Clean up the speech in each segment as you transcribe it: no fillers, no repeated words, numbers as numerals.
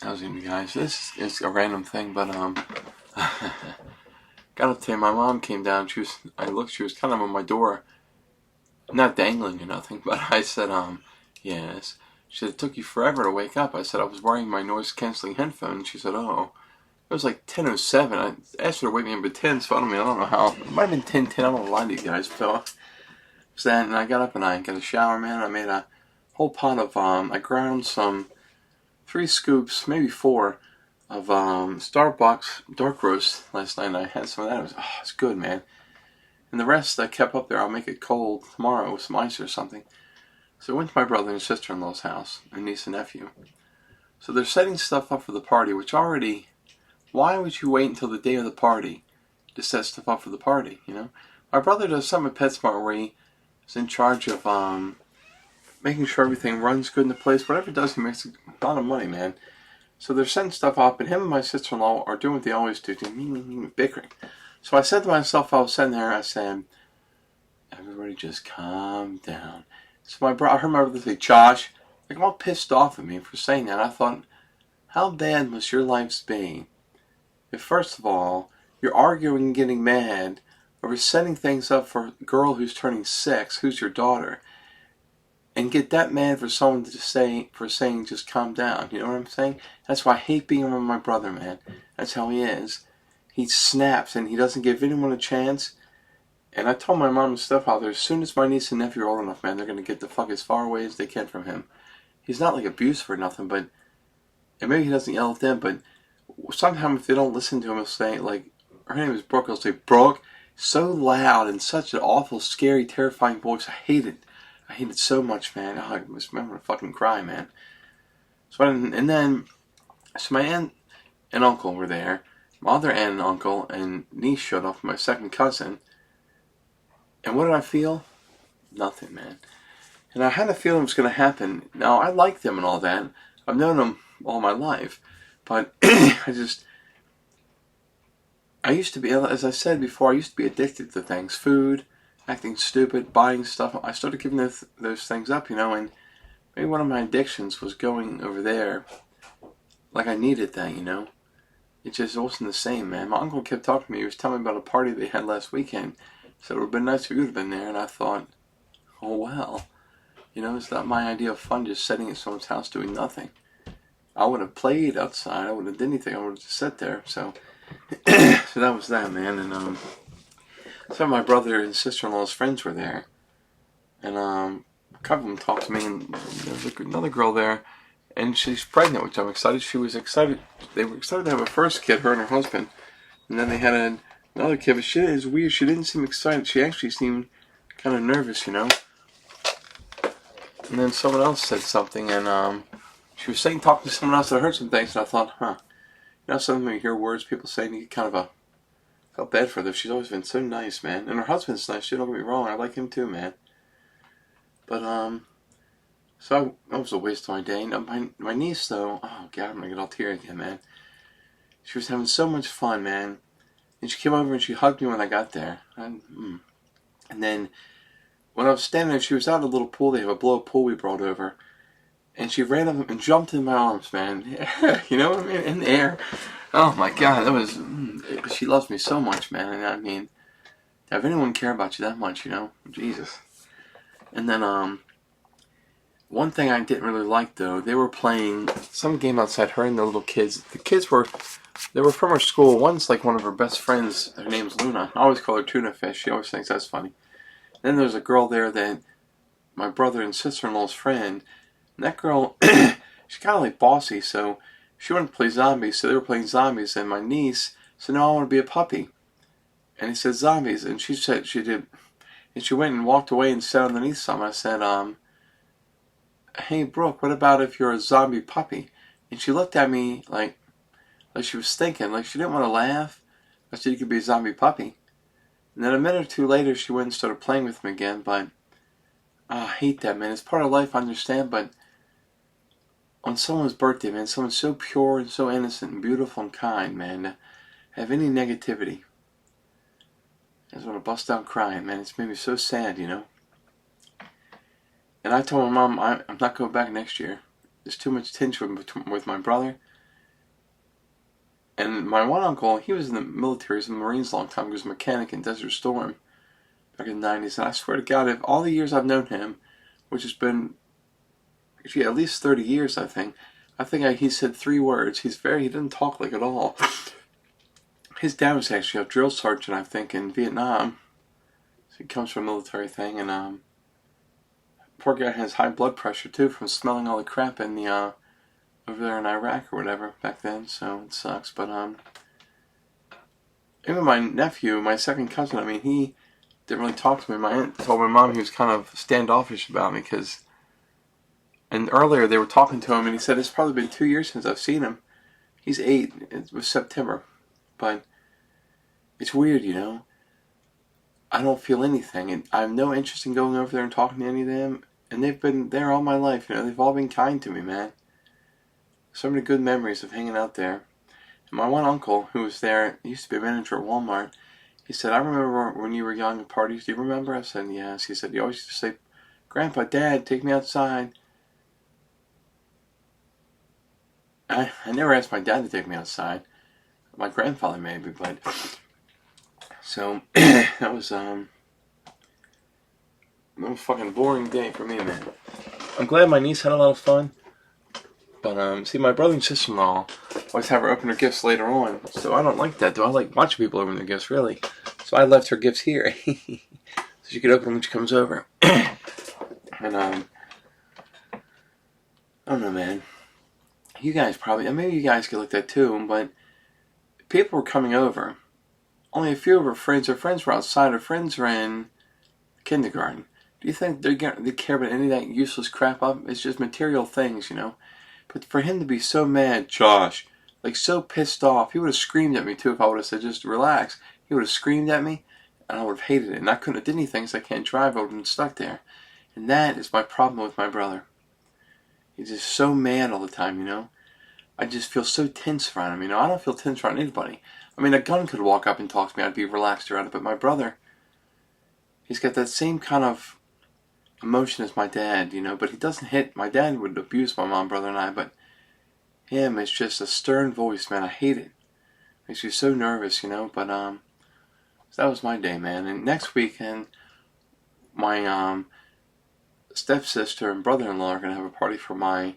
How's it, you guys? This is a random thing, but gotta tell you, my mom came down. I looked. She was kind of on my door, not dangling or nothing. But I said, yes. She said, it took you forever to wake up. I said, I was wearing my noise canceling headphones. She said, oh. It was like 10:07. I asked her to wake me up at 10. So I don't know how. It might have been 10:10. I don't lie to you guys, but so then and I got up and I got a shower, man. I made a whole pot of I ground some 3 scoops, maybe 4, of Starbucks dark roast last night. And I had some of that. It's good, man. And the rest I kept up there. I'll make it cold tomorrow with some ice or something. So I went to my brother and sister-in-law's house, and niece and nephew. So they're setting stuff up for the party, which already, why would you wait until the day of the party to set stuff up for the party, you know? My brother does something at PetSmart where he is in charge of making sure everything runs good in the place. Whatever he does, he makes a lot of money, man. So they're setting stuff up, and him and my sister-in-law are doing what they always do, bickering. So I said to myself, I was sitting there, I said, everybody just calm down. So I heard my brother say, Josh, like, I'm all pissed off at me for saying that. I thought, how bad must your life be if, first of all, you're arguing and getting mad over setting things up for a girl who's turning 6, who's your daughter, and get that mad for someone to saying just calm down. You know what I'm saying? That's why I hate being around my brother, man. That's how he is. He snaps and he doesn't give anyone a chance. And I told my mom and stepfather, as soon as my niece and nephew are old enough, man, they're going to get the fuck as far away as they can from him. He's not like abusive or nothing, but, and maybe he doesn't yell at them, but sometimes if they don't listen to him, he'll say, like, her name is Brooke, he'll say, Brooke, so loud and such an awful, scary, terrifying voice. I hate it. I hate it so much, man. I was remember to fucking cry, man. So my aunt and uncle were there. My other aunt and uncle and niece showed up, my second cousin. And what did I feel? Nothing, man. And I had a feeling it was going to happen. Now, I like them and all that. I've known them all my life. But I used to be, as I said before, I used to be addicted to things. Food, acting stupid, buying stuff. I started giving those things up, you know, and maybe one of my addictions was going over there like I needed that, you know. It just wasn't the same, man. My uncle kept talking to me. He was telling me about a party they had last weekend. So it would have been nice if you would have been there. And I thought, oh, well. You know, it's not my idea of fun just sitting at someone's house doing nothing. I would have played outside. I would have done anything. I would have just sat there. So, so that was that, man. And some of my brother and sister-in-law's friends were there. And a couple of them talked to me. And there's another girl there. And she's pregnant, which I'm excited. She was excited. They were excited to have a first kid, her and her husband. And then they had another kid. But it was weird. She didn't seem excited. She actually seemed kind of nervous, you know. And then someone else said something, and she was talking to someone else that I heard some things, and I thought, you know, sometimes you hear words people say, and you kind of felt bad for her. She's always been so nice, man. And her husband's nice, don't get me wrong. I like him too, man. But, so that was a waste of my day. Now, my niece, though, oh, God, I'm going to get all teary again, man. She was having so much fun, man. And she came over and she hugged me when I got there. And then when I was standing there, she was out in a little pool. They have a blow-up pool we brought over. And she ran up and jumped in my arms, man. You know what I mean? In the air. Oh, my God. That was... she loves me so much, man. And I mean, to have anyone care about you that much, you know? Jesus. And then, one thing I didn't really like, though, they were playing some game outside, her and the little kids. The kids they were from her school. One's like one of her best friends. Her name's Luna. I always call her Tuna Fish. She always thinks that's funny. Then there's a girl there that my brother and sister-in-law's friend. And that girl, she's kind of like bossy, so she wanted to play zombies. So they were playing zombies, and my niece said, no, I want to be a puppy. And he said zombies, and she said she did. And she went and walked away and sat underneath some. I said, hey, Brooke, what about if you're a zombie puppy? And she looked at me like she was thinking, like she didn't want to laugh. I said, you could be a zombie puppy. And then a minute or two later, she went and started playing with him again, but I hate that, man. It's part of life, I understand, but on someone's birthday, man, someone so pure and so innocent and beautiful and kind, man, to have any negativity, I just want to bust out crying, man. It's made me so sad, you know. And I told my mom, I'm not going back next year. There's too much tension with my brother. And my one uncle, he was in the military, he was in the Marines a long time. He was a mechanic in Desert Storm back in the 90s. And I swear to God, if all the years I've known him, which has been actually at least 30 years, I think he said 3 words. He didn't talk like at all. His dad was actually a drill sergeant, I think, in Vietnam. So he comes from a military thing, and poor guy has high blood pressure too from smelling all the crap in the over there in Iraq or whatever back then. So it sucks. But even my nephew, my second cousin, I mean, he didn't really talk to me. My aunt told my mom he was kind of standoffish about me because. And earlier they were talking to him, and he said it's probably been 2 years since I've seen him. He's 8. It was September, but it's weird, you know. I don't feel anything, and I have no interest in going over there and talking to any of them. And they've been there all my life, you know. They've all been kind to me, man. So many good memories of hanging out there. And my one uncle, who was there, he used to be a manager at Walmart. He said, "I remember when you were young at parties. Do you remember?" I said, "Yes." He said, "You always used to say, 'Grandpa, Dad, take me outside.'" I never asked my dad to take me outside. My grandfather maybe, but so that was a fucking boring day for me, man. I'm glad my niece had a lot of fun, but see, my brother and sister-in-law always have her open her gifts later on, so I don't like that. Do I like watching people open their gifts, really? So I left her gifts here, so she could open them when she comes over. And I don't know, man. You guys probably, and maybe you guys get like that too, but people were coming over. Only a few of her friends were outside. Her friends were in kindergarten. Do you think they care about any of that useless crap? It's just material things, you know. But for him to be so mad, Josh, like so pissed off, he would have screamed at me too if I would have said just relax. He would have screamed at me, and I would have hated it. And I couldn't have did anything because I can't drive. I would have been stuck there. And that is my problem with my brother. He's just so mad all the time, you know. I just feel so tense around him, you know. I don't feel tense around anybody. I mean, a gun could walk up and talk to me. I'd be relaxed around it. But my brother, he's got that same kind of emotion as my dad, you know. But he doesn't hit. My dad would abuse my mom, brother, and I. But him, it's just a stern voice, man. I hate it. Makes me so nervous, you know. But so that was my day, man. And next weekend, my stepsister and brother-in-law are gonna have a party for my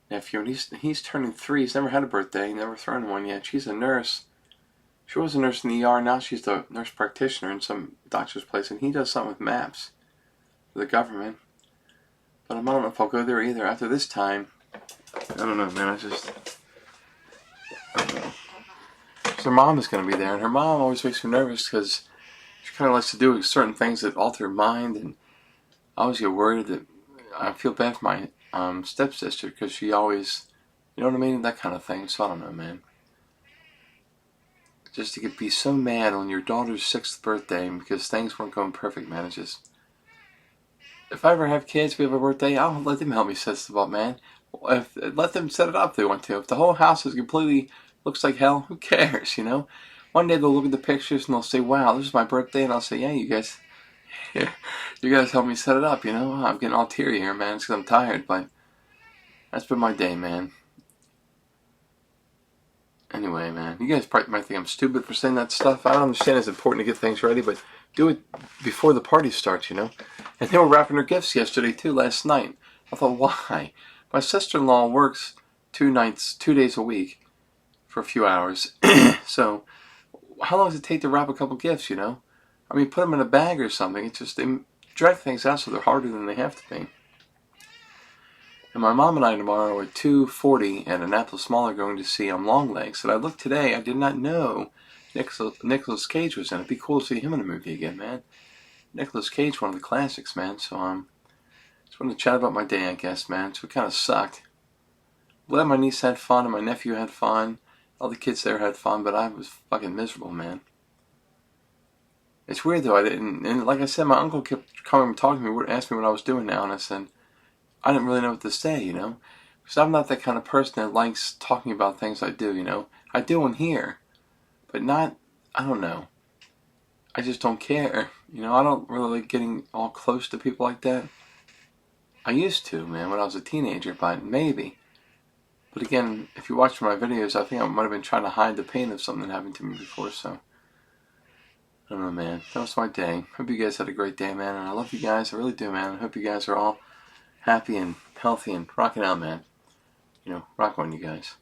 nephew, and he's turning 3. He's never had a birthday, never thrown one yet. She's a nurse. She was a nurse in the ER. Now she's the nurse practitioner in some doctor's place, and he does something with maps for the government. But I don't know if I'll go there either. After this time, I don't know, man. I don't know. Her mom is going to be there, and her mom always makes me nervous because she kind of likes to do certain things that alter her mind, and I always get worried that I feel bad for my stepsister because she always, you know what I mean, that kind of thing. So I don't know, man. Just to be so mad on your daughter's 6th birthday because things weren't going perfect, man. It's just, if I ever have kids, we have a birthday, I'll let them help me set stuff up, man. Let them set it up if they want to. If the whole house is completely looks like hell, who cares, you know? One day they'll look at the pictures and they'll say, "Wow, this is my birthday," and I'll say, "Yeah, you guys help me set it up," you know? I'm getting all teary here, man. It's because I'm tired, but that's been my day, man. Anyway, man, you guys probably might think I'm stupid for saying that stuff. I don't understand it's important to get things ready, but do it before the party starts, you know? And they were wrapping their gifts yesterday, too, last night. I thought, why? My sister-in-law works 2 days a week for a few hours. So, how long does it take to wrap a couple gifts, you know? I mean, put them in a bag or something. It's just, they drag things out so they're harder than they have to be. And my mom and I tomorrow at 2:40 at Annapolis Mall are going to see Longlegs. And I looked today, I did not know Nicolas Cage was in it. It'd be cool to see him in a movie again, man. Nicolas Cage, one of the classics, man. So just wanted to chat about my day, I guess, man. So it kind of sucked. Glad my niece had fun and my nephew had fun. All the kids there had fun, but I was fucking miserable, man. It's weird though. And like I said, my uncle kept coming and talking to me, asked me what I was doing now, and I said, I didn't really know what to say, you know? Because I'm not that kind of person that likes talking about things I do, you know? I do in here, but not, I don't know. I just don't care, you know? I don't really like getting all close to people like that. I used to, man, when I was a teenager, but maybe. But again, if you watch my videos, I think I might have been trying to hide the pain of something that happened to me before, so. I don't know, man. That was my day. Hope you guys had a great day, man. And I love you guys. I really do, man. I hope you guys are all happy and healthy and rocking out, man. You know, rock on, you guys.